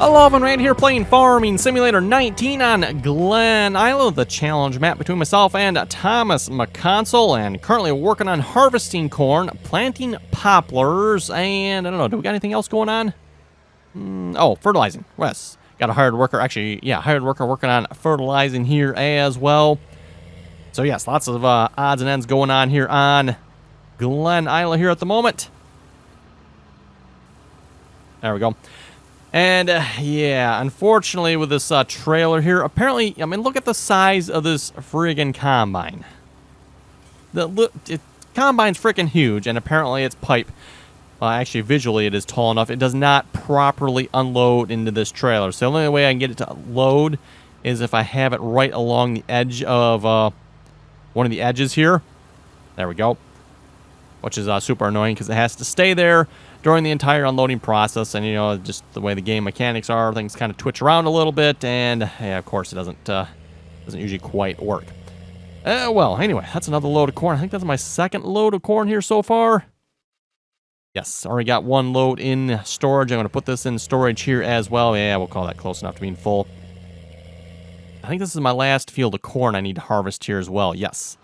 Hello, everyone, right here playing Farming Simulator 19 on Glen Isla, the challenge map between myself and Thomas McConsole, and currently working on harvesting corn, planting poplars, and I don't know, do we got anything else going on? Oh, fertilizing. Yes, got a hired worker, actually, yeah, hired worker working on fertilizing here as well. So yes, lots of odds and ends going on here on Glen Isla here at the moment. There we go. And, yeah, unfortunately with this trailer here, apparently, I mean, look at the size of this friggin' combine. Combine's freaking huge, and apparently its pipe, actually visually it is tall enough, it does not properly unload into this trailer. So the only way I can get it to load is if I have it right along the edge of one of the edges here. There we go. Which is super annoying because it has to stay there during the entire unloading process, and you know, just the way the game mechanics are, things kind of twitch around a little bit, and yeah, of course it doesn't usually quite work. Well, anyway, that's another load of corn. I think that's my second load of corn here so far. Yes, already got one load in storage. I'm going to put this in storage here as well. Yeah, we'll call that close enough to being full. I think this is my last field of corn I need to harvest here as well. Yes.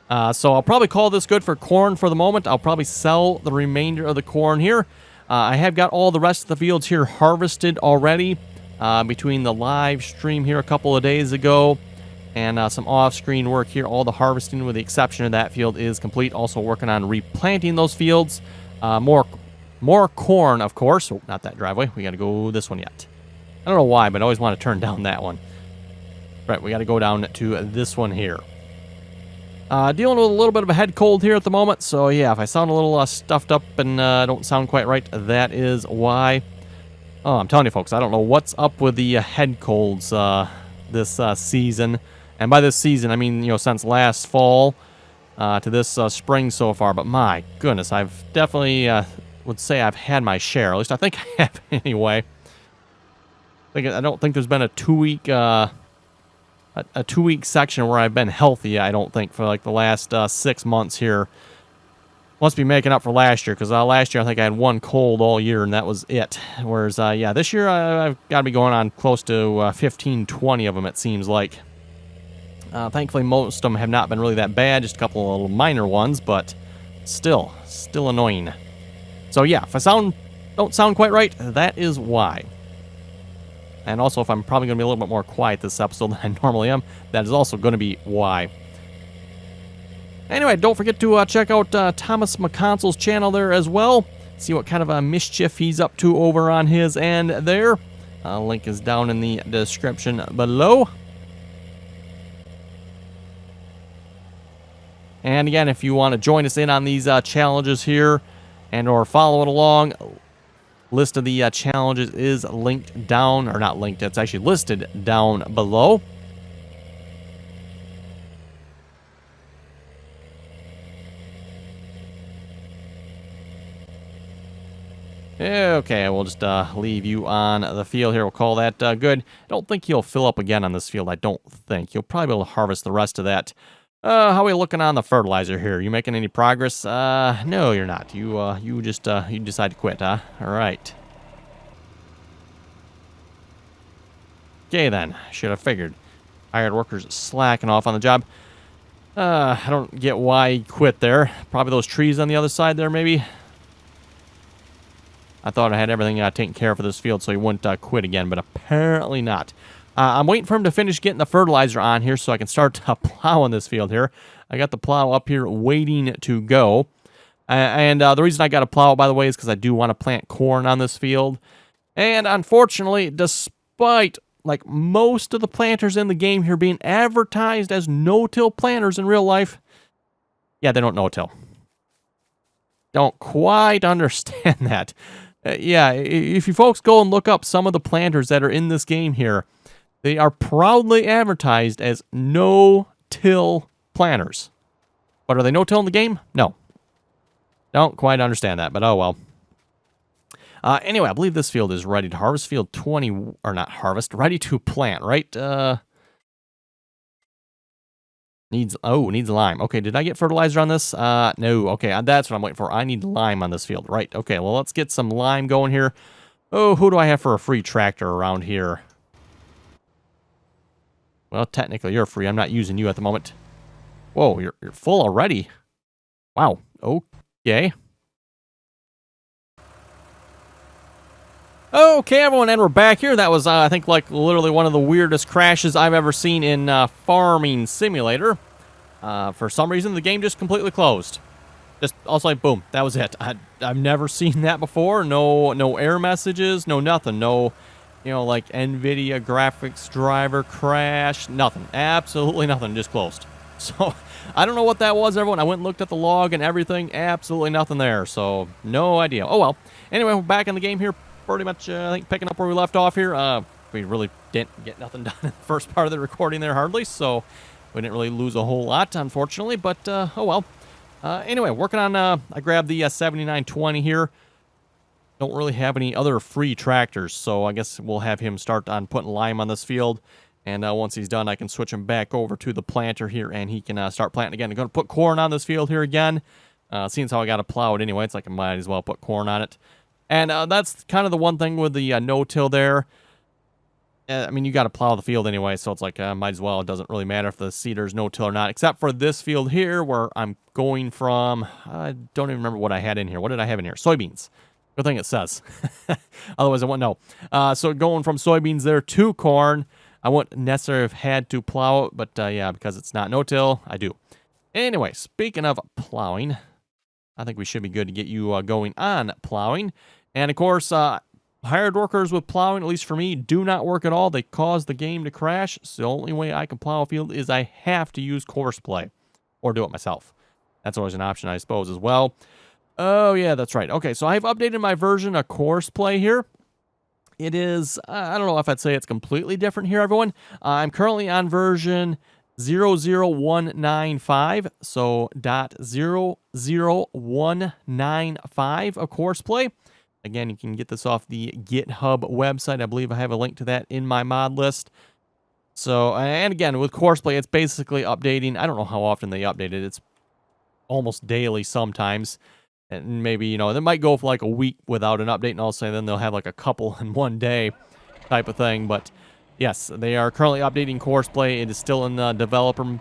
So I'll probably call this good for corn for the moment. I'll probably sell the remainder of the corn here. I have got all the rest of the fields here harvested already between the live stream here a couple of days ago and some off-screen work here. All the harvesting with the exception of that field is complete. Also working on replanting those fields. More corn, of course. Oh, not that driveway. We got to go this one yet. I don't know why, but I always want to turn down that one. Right, we got to go down to this one here. Dealing with a little bit of a head cold here at the moment, so yeah, if I sound a little stuffed up and don't sound quite right, that is why. Oh, I'm telling you folks, I don't know what's up with the head colds this season. And by this season, I mean, you know, since last fall to this spring so far. But my goodness, I've definitely would say I've had my share. At least I think I have anyway. I don't think there's been a 2-week... a 2-week section where I've been healthy, I don't think, for like the last 6 months here. Must be making up for last year, because last year I think I had one cold all year, and that was it. Whereas, yeah, this year I've got to be going on close to 15, 20 of them, it seems like. Thankfully, most of them have not been really that bad, just a couple of little minor ones, but still annoying. So, yeah, if I don't sound quite right, that is why. And also, if I'm probably going to be a little bit more quiet this episode than I normally am, that is also going to be why. Anyway, don't forget to check out Thomas McConsole's channel there as well. See what kind of mischief he's up to over on his end there. Link is down in the description below. And again, if you want to join us in on these challenges here and or follow it along, list of the challenges is linked down, or not linked, it's actually listed down below. Okay, we'll just leave you on the field here. We'll call that good. I don't think you'll fill up again on this field, I don't think. You'll probably be able to harvest the rest of that. How are we looking on the fertilizer here? You making any progress? No, you're not. You just you decide to quit, huh? All right. Okay then. Should have figured. Hired workers slacking off on the job. I don't get why he quit there. Probably those trees on the other side there, maybe. I thought I had everything taken care of for this field, so he wouldn't quit again, but apparently not. I'm waiting for him to finish getting the fertilizer on here so I can start plowing this field here. I got the plow up here waiting to go. And the reason I got a plow, by the way, is because I do want to plant corn on this field. And unfortunately, despite like most of the planters in the game here being advertised as no-till planters in real life, yeah, they don't no-till. Don't quite understand that. Yeah, if you folks go and look up some of the planters that are in this game here, they are proudly advertised as no-till planters. But are they no-till in the game? No. Don't quite understand that, but oh well. Anyway, I believe this field is ready to harvest. Field 20, or not harvest, ready to plant, right? Needs lime. Okay, did I get fertilizer on this? No. Okay, that's what I'm waiting for. I need lime on this field. Right. Okay, well, let's get some lime going here. Oh, who do I have for a free tractor around here? Well, technically you're free. I'm not using you at the moment. Whoa, you're full already. Wow. Okay. Okay, everyone, and we're back here. That was, I think, like, literally one of the weirdest crashes I've ever seen in Farming Simulator. For some reason, the game just completely closed. Just, also, like, boom, that was it. I've never seen that before. No error messages, no nothing. No, like, NVIDIA graphics driver crash, nothing. Absolutely nothing, just closed. So, I don't know what that was, everyone. I went and looked at the log and everything. Absolutely nothing there, so no idea. Oh, well. Anyway, we're back in the game here. Pretty much, I think, picking up where we left off here. We really didn't get nothing done in the first part of the recording there, hardly, so we didn't really lose a whole lot, unfortunately, but, oh well. Anyway, working on, I grabbed the 7920 here. Don't really have any other free tractors, so I guess we'll have him start on putting lime on this field, and once he's done, I can switch him back over to the planter here, and he can start planting again. I'm going to put corn on this field here again. Seeing as how I got to plow it anyway, it's like I might as well put corn on it. And that's kind of the one thing with the no-till there. I mean, you got to plow the field anyway, so it's like, might as well. It doesn't really matter if the seeder's no-till or not, except for this field here where I'm going from, I don't even remember what I had in here. What did I have in here? Soybeans. Good thing it says. Otherwise, I wouldn't know. So going from soybeans there to corn, I wouldn't necessarily have had to plow it, but yeah, because it's not no-till, I do. Anyway, speaking of plowing, I think we should be good to get you going on plowing. And of course, hired workers with plowing, at least for me, do not work at all. They cause the game to crash. So the only way I can plow a field is I have to use course play or do it myself. That's always an option, I suppose, as well. Oh, yeah, that's right. Okay, so I've updated my version of course play here. It is, I don't know if I'd say it's completely different here, everyone. I'm currently on version 00195, so .00195 of course play. Again, you can get this off the GitHub website. I believe I have a link to that in my mod list. So, and again, with course play, it's basically updating. I don't know how often they update it. It's almost daily sometimes. And maybe, they might go for like a week without an update, and all of a sudden then they'll have like a couple in one day type of thing. But yes, they are currently updating course play. It is still in the developer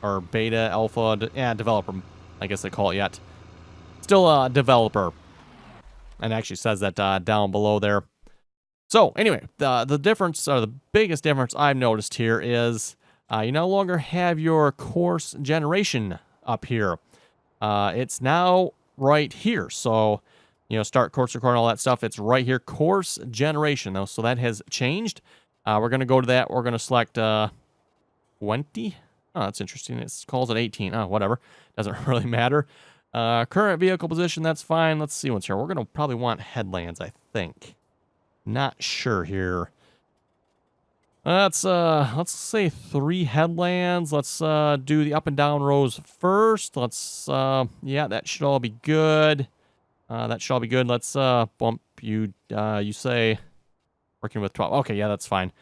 or beta, alpha, developer, I guess they call it yet. Still a developer. And it actually says that down below there. So anyway, the difference, or the biggest difference I've noticed here is you no longer have your course generation up here. It's now right here. So, start course recording, all that stuff. It's right here, course generation, though. So that has changed. We're going to go to that. We're going to select 20. Oh, that's interesting. It calls it 18. Oh, whatever. Doesn't really matter. Current vehicle position, that's fine. Let's see what's here. We're going to probably want headlands, I think. Not sure here. Let's say 3 headlands. Let's do the up and down rows first. Let's yeah, that should all be good. That should all be good. Let's bump you you say working with 12. Okay, yeah, that's fine.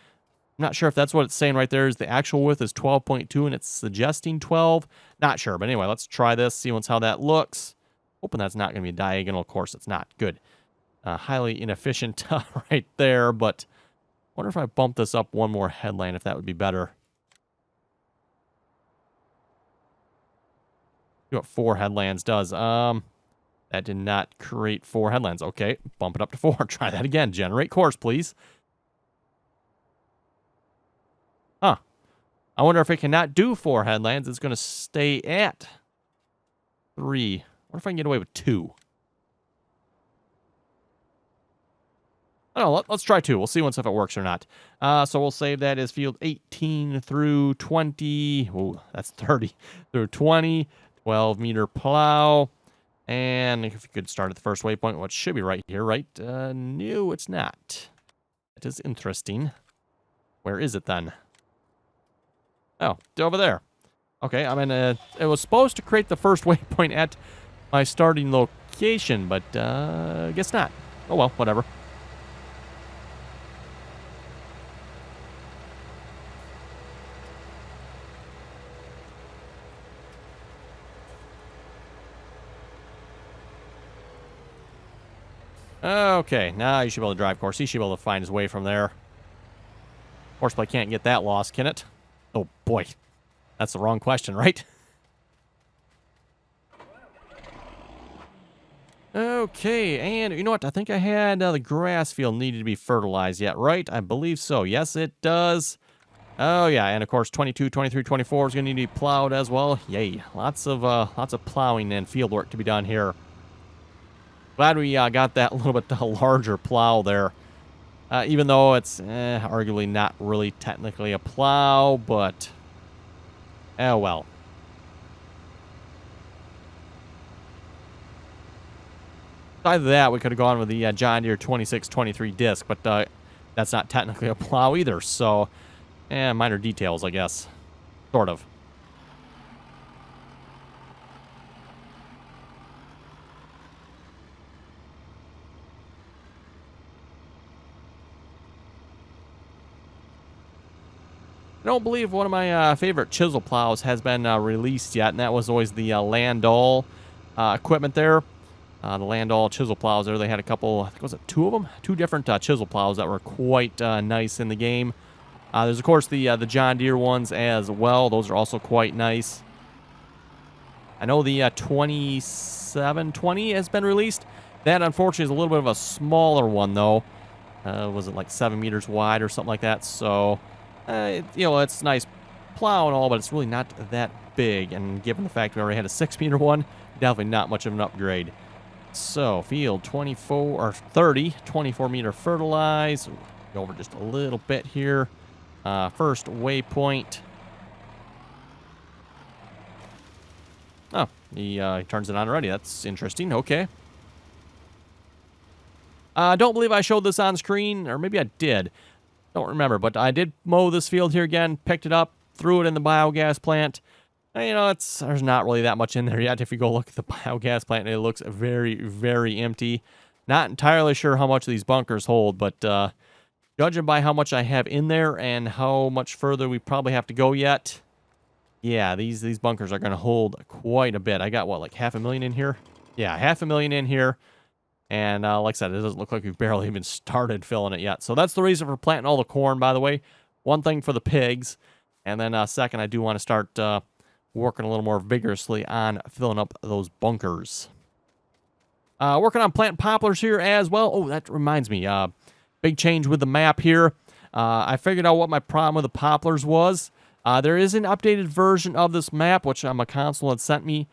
I'm not sure if that's what it's saying right there is the actual width is 12.2 and it's suggesting 12. Not sure, but anyway, let's try this, see how that looks. Hoping that's not going to be diagonal. Of course, it's not. Good. Highly inefficient right there, but wonder if I bump this up one more headland, if that would be better. See what 4 headlands does. That did not create 4 headlands. Okay, bump it up to 4. Try that again. Generate course, please. Huh. I wonder if it cannot do 4 headlands. It's going to stay at 3. What if I can get away with 2? I don't know, let's try 2. We'll see once if it works or not. So we'll save that as field 18 through 20. Oh, that's 30 through 20. 12-meter plow. And if you could start at the first waypoint, which should be right here, right? No, it's not. That is interesting. Where is it then? Oh, over there. Okay, I mean, it was supposed to create the first waypoint at my starting location, but I guess not. Oh well, whatever. Okay, now you should be able to drive, of course. He should be able to find his way from there. Horseplay can't get that lost, can it? Oh, boy. That's the wrong question, right? Okay, and you know what? I think I had the grass field needed to be fertilized yet, right? I believe so. Yes, it does. Oh, yeah, and of course 22, 23, 24 is going to need to be plowed as well. Yay. Lots of plowing and field work to be done here. Glad we got that little bit larger plow there. Even though it's arguably not really technically a plow, but oh well. Either that, we could have gone with the John Deere 2623 disc, but that's not technically a plow either, so minor details, I guess. Sort of. I don't believe one of my favorite chisel plows has been released yet, and that was always the RDAllen equipment there. The RDAllen chisel plows there. They had a couple, I think was it two of them? Two different chisel plows that were quite nice in the game. There's, of course, the John Deere ones as well. Those are also quite nice. I know the 2720 has been released. That, unfortunately, is a little bit of a smaller one, though. Was it like 7 meters wide or something like that? So, it's nice plow and all, but it's really not that big. And given the fact we already had a 6-meter one, definitely not much of an upgrade. So, field 24 or 30, 24-meter fertilize. Go over just a little bit here. First waypoint. Oh, he turns it on already. That's interesting. Okay. I don't believe I showed this on screen, or maybe I did. Don't remember, but I did mow this field here again, picked it up, threw it in the biogas plant. And, there's not really that much in there yet. If you go look at the biogas plant, it looks very, very empty. Not entirely sure how much these bunkers hold, but judging by how much I have in there and how much further we probably have to go yet, yeah, these bunkers are going to hold quite a bit. I got, what, like 500,000 in here? Yeah, 500,000 in here. And like I said, it doesn't look like we've barely even started filling it yet. So that's the reason for planting all the corn, by the way. One thing for the pigs. And then second, I do want to start working a little more vigorously on filling up those bunkers. Working on planting poplars here as well. Oh, that reminds me. Big change with the map here. I figured out what my problem with the poplars was. There is an updated version of this map, which McConsole had sent me.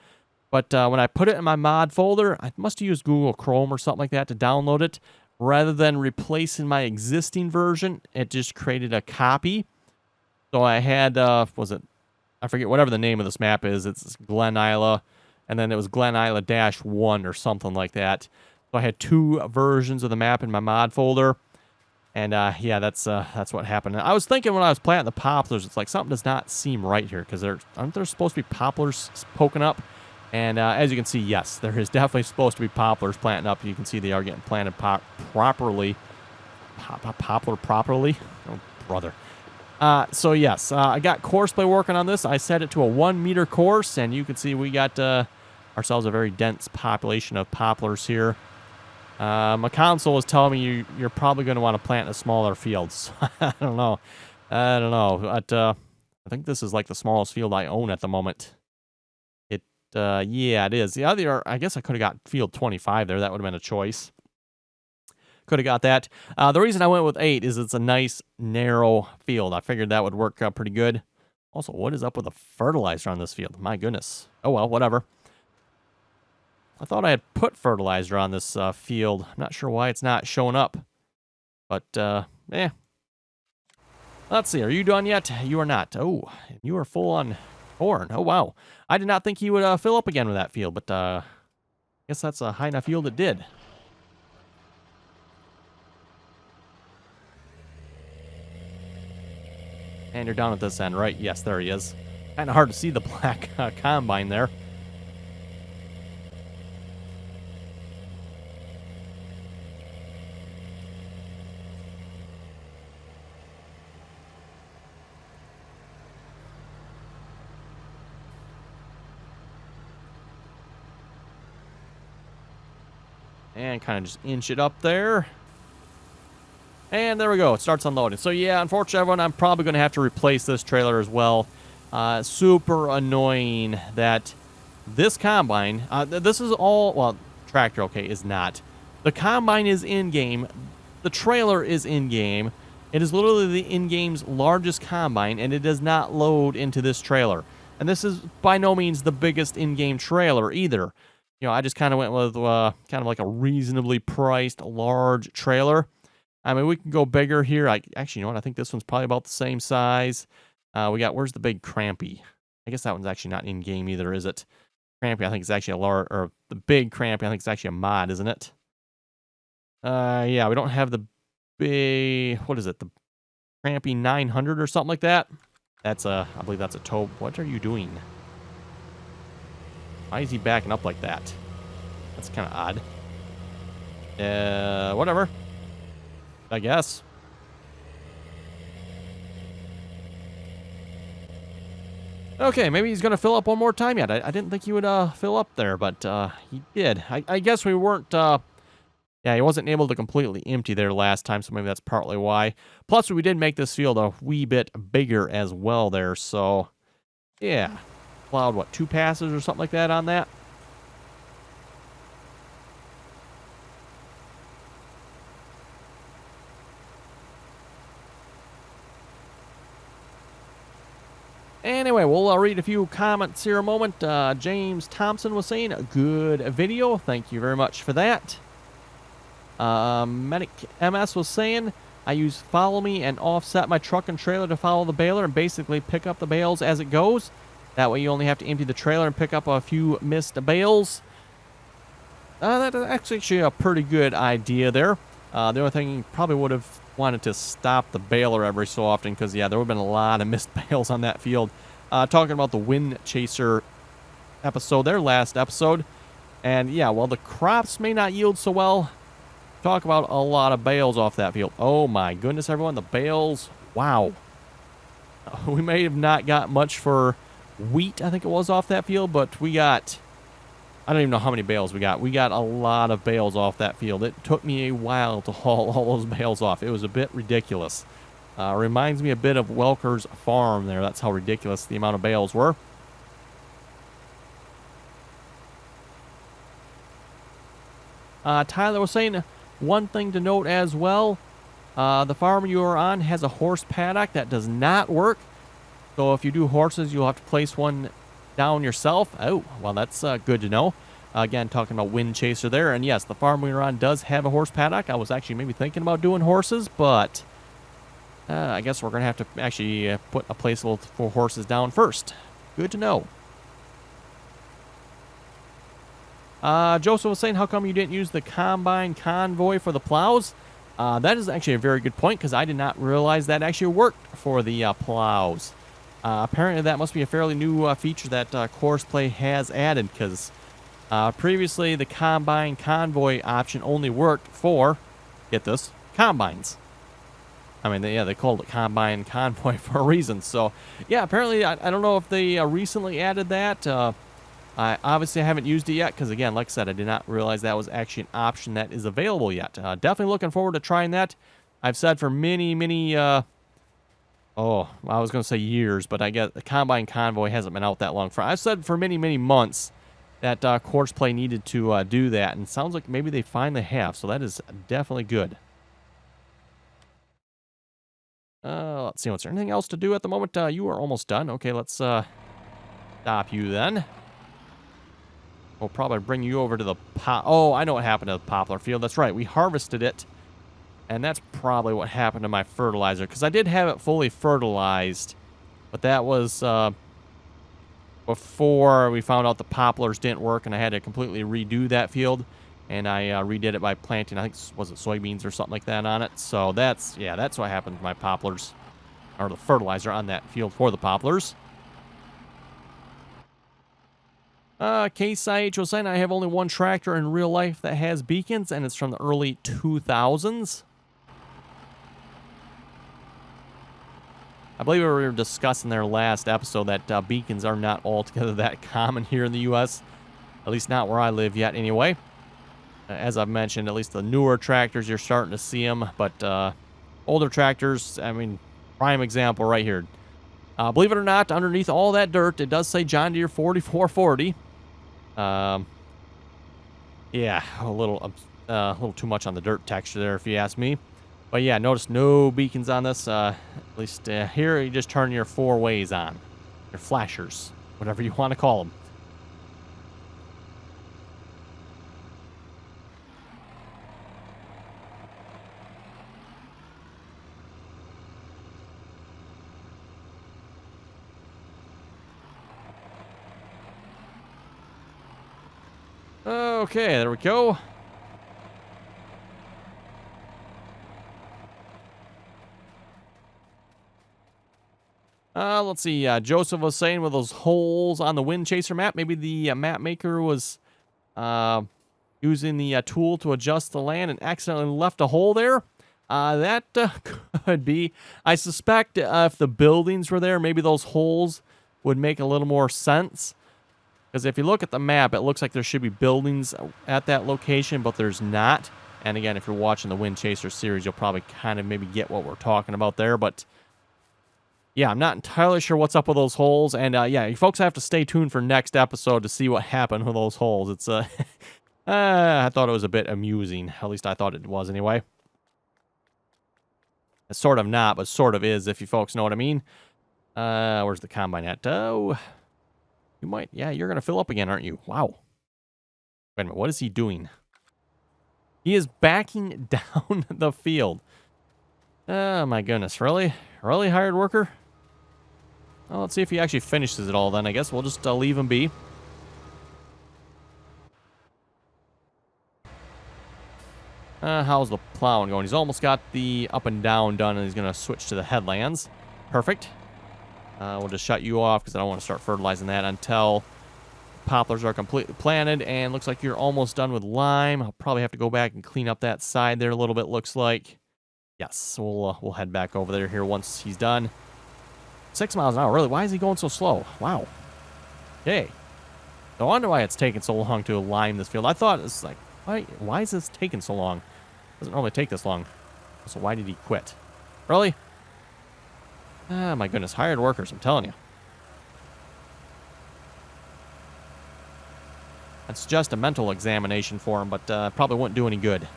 But when I put it in my mod folder, I must have used Google Chrome or something like that to download it. Rather than replacing my existing version, it just created a copy. So I had, I forget whatever the name of this map is. It's Glen Isla. And then it was Glen Isla -1 or something like that. So I had two versions of the map in my mod folder. And yeah, that's what happened. And I was thinking when I was planting the poplars, it's like something does not seem right here. Because aren't there supposed to be poplars poking up? And as you can see, yes, there is definitely supposed to be poplars planting up. You can see they are getting planted properly. Poplar properly? Oh, brother. So, yes, I got courseplay working on this. I set it to a 1-meter course, and you can see we got ourselves a very dense population of poplars here. McConsole is telling me you're probably going to want to plant in a smaller field. So, I don't know. But I think this is like the smallest field I own at the moment. Yeah, it is. The other, I guess I could have got field 25 there. That would have been a choice. Could have got that. The reason I went with 8 is it's a nice, narrow field. I figured that would work out pretty good. Also, what is up with the fertilizer on this field? My goodness. Oh, well, whatever. I thought I had put fertilizer on this field. I'm not sure why it's not showing up. But, Let's see. Are you done yet? You are not. Oh, you are full on corn. Oh, wow. I did not think he would fill up again with that field, but I guess that's a high enough field it did. And you're down at this end, right? Yes, there he is. Kind of hard to see the black combine there. And kind of just inch it up there. And there we go. It starts unloading. So yeah, unfortunately, everyone, I'm probably going to have to replace this trailer as well. Super annoying that this combine, this is all, well, tractor, okay, is not. The combine is in-game. The trailer is in-game. It is literally the in-game's largest combine, and it does not load into this trailer. And this is by no means the biggest in-game trailer either. You know, I just kind of went with kind of like a reasonably priced large trailer. I mean, we can go bigger here. Actually, you know what? I think this one's probably about the same size. We got, where's the big Crampy? I guess that one's actually not in-game either, is it? Crampy, I think it's actually a large, or the big Crampy, I think it's actually a mod, isn't it? Yeah, we don't have the big, what is it? The Crampy 900 or something like that. That's a, I believe that's a tow. What are you doing? Why is he backing up like that? That's kind of odd. Whatever. I guess. Okay, maybe he's going to fill up one more time yet. I didn't think he would fill up there, but he did. I guess we weren't... yeah, he wasn't able to completely empty there last time, so maybe that's partly why. Plus, we did make this field a wee bit bigger as well there, so... yeah. Plowed, what, 2 passes or something like that on that? Anyway, we'll read a few comments here a moment. James Thompson was saying, a good video. Thank you very much for that. Medic MS was saying, I use follow me and offset my truck and trailer to follow the baler and basically pick up the bales as it goes. That way you only have to empty the trailer and pick up a few missed bales. That's actually a pretty good idea there. The only thing, you probably would have wanted to stop the baler every so often because, yeah, there would have been a lot of missed bales on that field. Talking about the Wind Chaser episode, their last episode. And, yeah, while the crops may not yield so well, talk about a lot of bales off that field. Oh, my goodness, everyone, the bales, wow. We may have not got much for wheat, I think it was, off that field, but we got... I don't even know how many bales we got. We got a lot of bales off that field. It took me a while to haul all those bales off. It was a bit ridiculous. Reminds me a bit of Welker's farm there. That's how ridiculous the amount of bales were. Tyler was saying one thing to note as well. The farm you are on has a horse paddock that does not work. So if you do horses, you'll have to place one down yourself. Oh, well, that's good to know. Again, talking about Wind Chaser there. And yes, the farm we were on does have a horse paddock. I was actually maybe thinking about doing horses, but I guess we're going to have to actually put a place for horses down first. Good to know. Joseph was saying, how come you didn't use the Combine Convoy for the plows? That is actually a very good point because I did not realize that actually worked for the plows. Apparently that must be a fairly new feature that Courseplay has added because previously the Combine Convoy option only worked for, get this, combines. I mean, they called it Combine Convoy for a reason. So, yeah, apparently, I don't know if they recently added that. I obviously haven't used it yet because, again, like I said, I did not realize that was actually an option that is available yet. Definitely looking forward to trying that. I've said for many, I was going to say years, but I guess the Combine Convoy hasn't been out that long. I've said for many, many months that Courseplay needed to do that, and it sounds like maybe they finally have, so that is definitely good. Let's see, what's there anything else to do at the moment? You are almost done. Okay, let's stop you then. We'll probably bring you over to the Oh, I know what happened to the poplar field. That's right, we harvested it. And that's probably what happened to my fertilizer. Because I did have it fully fertilized. But that was before we found out the poplars didn't work. And I had to completely redo that field. And I redid it by planting, I think, was it soybeans or something like that on it. So that's what happened to my poplars. Or the fertilizer on that field for the poplars. Case IH was saying I have only one tractor in real life that has beacons. And it's from the early 2000s. I believe we were discussing their last episode that beacons are not altogether that common here in the U.S. At least not where I live yet, anyway. As I've mentioned, at least the newer tractors, you're starting to see them. But older tractors, I mean, prime example right here. Believe it or not, underneath all that dirt, it does say John Deere 4440. Yeah, a little too much on the dirt texture there, if you ask me. But yeah, notice no beacons on this. At least here, you just turn your 4 ways on, your flashers, whatever you want to call them. Okay, there we go. Let's see. Joseph was saying with those holes on the Wind Chaser map, maybe the map maker was using the tool to adjust the land and accidentally left a hole there. That could be. I suspect if the buildings were there, maybe those holes would make a little more sense. Because if you look at the map, it looks like there should be buildings at that location, but there's not. And again, if you're watching the Wind Chaser series, you'll probably kind of maybe get what we're talking about there. But yeah, I'm not entirely sure what's up with those holes. And yeah, you folks have to stay tuned for next episode to see what happened with those holes. It's I thought it was a bit amusing. At least I thought it was anyway. It's sort of not, but sort of is, if you folks know what I mean. Where's the combine at? Oh, you might. Yeah, you're going to fill up again, aren't you? Wow. Wait a minute. What is he doing? He is backing down the field. Oh, my goodness. Really? Really, hired worker? Well, let's see if he actually finishes it all then. I guess we'll just leave him be. How's the plowing going? He's almost got the up and down done, and he's going to switch to the headlands. Perfect. We'll just shut you off because I don't want to start fertilizing that until poplars are completely planted. And looks like you're almost done with lime. I'll probably have to go back and clean up that side there a little bit, looks like. Yes, we'll head back over there here once he's done. 6 miles an hour, really? Why is he going so slow? Wow. Okay. No wonder why it's taking so long to lime this field. I thought it's like, why is this taking so long? Doesn't normally take this long. So why did he quit? Really? Ah, my goodness. Hired workers, I'm telling you. That's just a mental examination for him, but probably wouldn't do any good.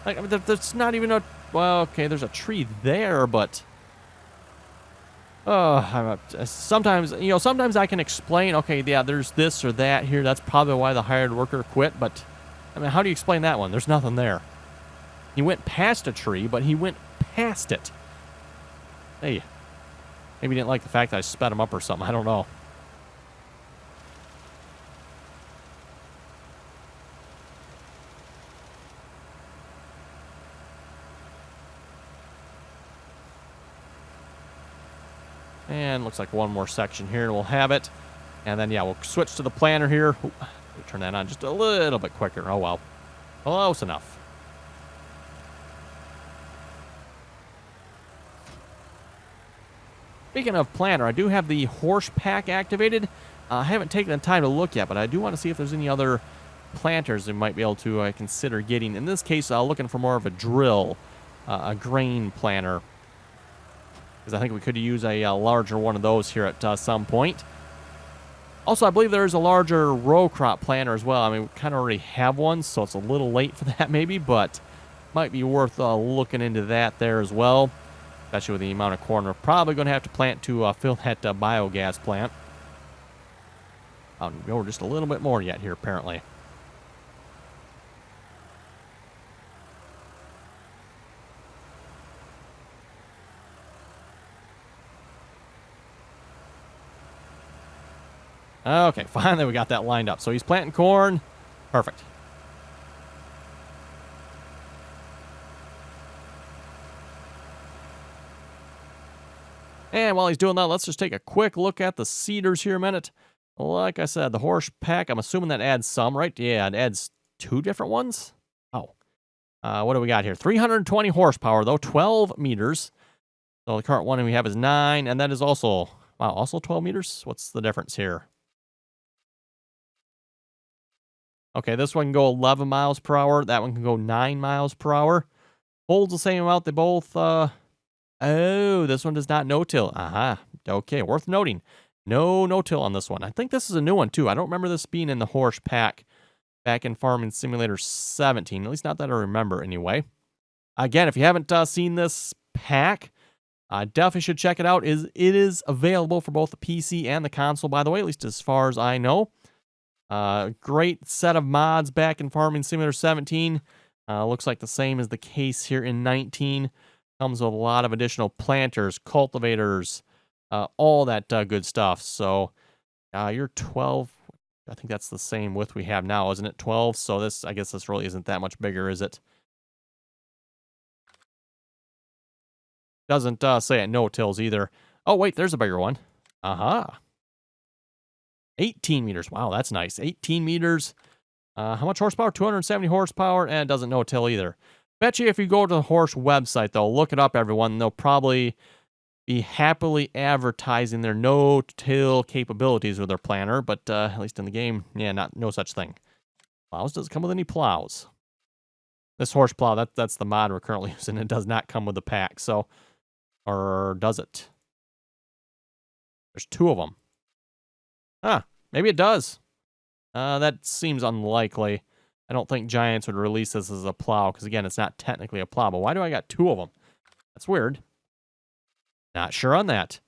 Like, I mean, there's not even a... Well, okay, there's a tree there, but... sometimes, you know, sometimes I can explain, okay, yeah, there's this or that here. That's probably why the hired worker quit, but... I mean, how do you explain that one? There's nothing there. He went past a tree, but he went past it. Hey, maybe he didn't like the fact that I sped him up or something. I don't know. And looks like one more section here, and we'll have it. And then, yeah, we'll switch to the planter here. Ooh, turn that on just a little bit quicker. Oh, well. Close enough. Speaking of planter, I do have the horse pack activated. I haven't taken the time to look yet, but I do want to see if there's any other planters we might be able to consider getting. In this case, looking for more of a drill, a grain planter. Because I think we could use a larger one of those here at some point. Also, I believe there's a larger row crop planter as well. I mean, we kind of already have one, so it's a little late for that maybe, but might be worth looking into that there as well. Especially with the amount of corn we're probably going to have to plant to fill that biogas plant. Go just a little bit more yet here, apparently. Okay, finally we got that lined up. So he's planting corn. Perfect. And while he's doing that, let's just take a quick look at the seeders here a minute. Like I said, the horse pack, I'm assuming that adds some, right? Yeah, it adds 2 different ones. Oh. What do we got here? 320 horsepower, though, 12 meters. So the current one we have is 9, and that is also, wow, also 12 meters? What's the difference here? Okay, this one can go 11 miles per hour. That one can go 9 miles per hour. Holds the same amount. They both, oh, this one does not no-till. Aha. Okay, worth noting. No no-till on this one. I think this is a new one, too. I don't remember this being in the horse pack back in Farming Simulator 17. At least not that I remember, anyway. Again, if you haven't seen this pack, definitely should check it out. It is available for both the PC and the console, by the way, at least as far as I know. Great set of mods back in Farming Simulator 17. Looks like the same as the case here in 19. Comes with a lot of additional planters, cultivators, all that good stuff. So you're 12. I think that's the same width we have now, isn't it? 12. So this, I guess this really isn't that much bigger, is it? Doesn't say it no-tills either. Oh, wait, there's a bigger one. Aha. 18 meters. Wow, that's nice. 18 meters. How much horsepower? 270 horsepower, and it doesn't no-till either. Bet you if you go to the horse website, though, look it up, everyone, they'll probably be happily advertising their no-till capabilities with their planter, but at least in the game, yeah, no such thing. Plows doesn't come with any plows. This horse plow, that's the mod we're currently using. It does not come with the pack, so, or does it? There's 2 of them. Huh, maybe it does. That seems unlikely. I don't think Giants would release this as a plow, because again, it's not technically a plow, but why do I got 2 of them? That's weird. Not sure on that.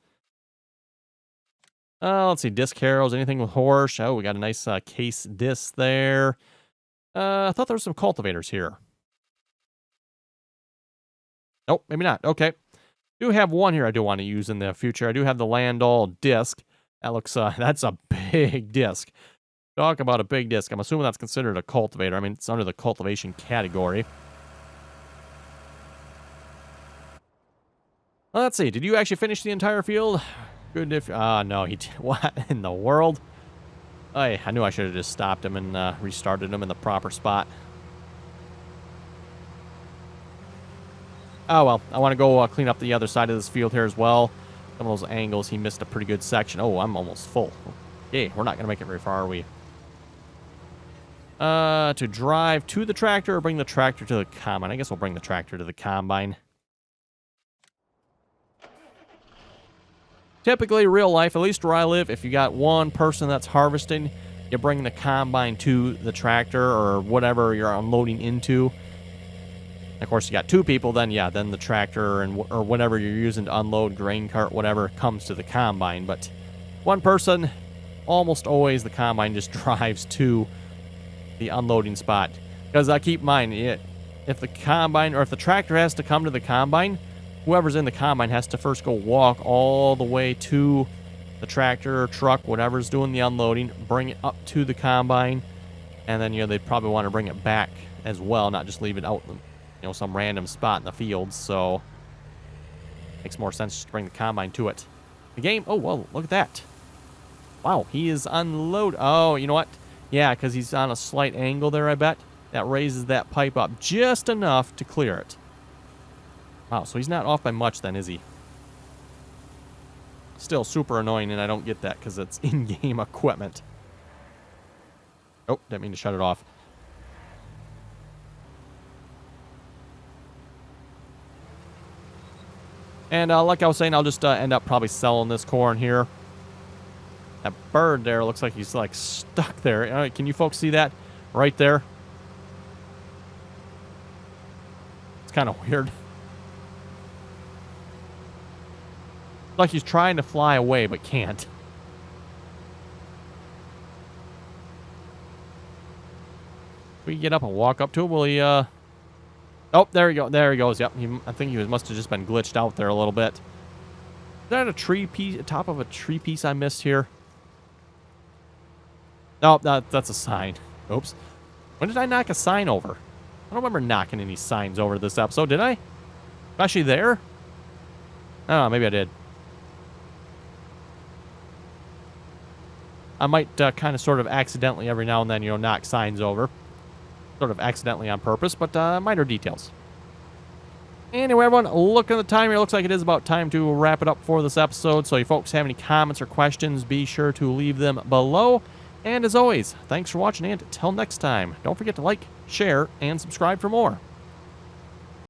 Let's see, disc harrows, anything with horse. Oh, we got a nice case disc there. I thought there were some cultivators here. Nope, maybe not. Okay. Do have one here I do want to use in the future. I do have the Landall disc. That looks, that's a big disc. Talk about a big disc. I'm assuming that's considered a cultivator. I mean, it's under the cultivation category. Let's see. Did you actually finish the entire field? Good if... no, he did. What in the world? I knew I should have just stopped him and restarted him in the proper spot. Oh, well. I want to go clean up the other side of this field here as well. Some of those angles, he missed a pretty good section. Oh, I'm almost full. Okay, we're not going to make it very far, are we? To drive to the tractor or bring the tractor to the combine? I guess we'll bring the tractor to the combine. Typically, real life, at least where I live, if you got one person that's harvesting, you bring the combine to the tractor or whatever you're unloading into. Of course, you got 2 people, then yeah, then the tractor or whatever you're using to unload, grain cart, whatever, comes to the combine. But one person, almost always the combine just drives to the unloading spot. Because keep in mind, if the combine or if the tractor has to come to the combine, whoever's in the combine has to first go walk all the way to the tractor or truck, whatever's doing the unloading, bring it up to the combine, and then they'd probably want to bring it back as well, not just leave it out in some random spot in the field. So makes more sense just to bring the combine to it. The game, oh well, look at that. Wow, he is unload. Oh, you know what? Yeah, because he's on a slight angle there, I bet. That raises that pipe up just enough to clear it. Wow, so he's not off by much then, is he? Still super annoying, and I don't get that because it's in-game equipment. Oh, didn't mean to shut it off. And like I was saying, I'll just end up probably selling this corn here. That bird there looks like he's like stuck there. Can you folks see that right there? It's kind of weird. Like he's trying to fly away but can't. We get up and walk up to him. Will he? Oh, there we go. There he goes. Yep. I think he must have just been glitched out there a little bit. Is that a tree piece? Top of a tree piece I missed here? No, that's a sign. Oops. When did I knock a sign over? I don't remember knocking any signs over this episode, did I? Actually there? Oh, maybe I did. I might kind of sort of accidentally every now and then, knock signs over. Sort of accidentally on purpose, but minor details. Anyway, everyone, look at the time here. Looks like it is about time to wrap it up for this episode. So if you folks have any comments or questions, be sure to leave them below. And as always, thanks for watching, and until next time, don't forget to like, share, and subscribe for more.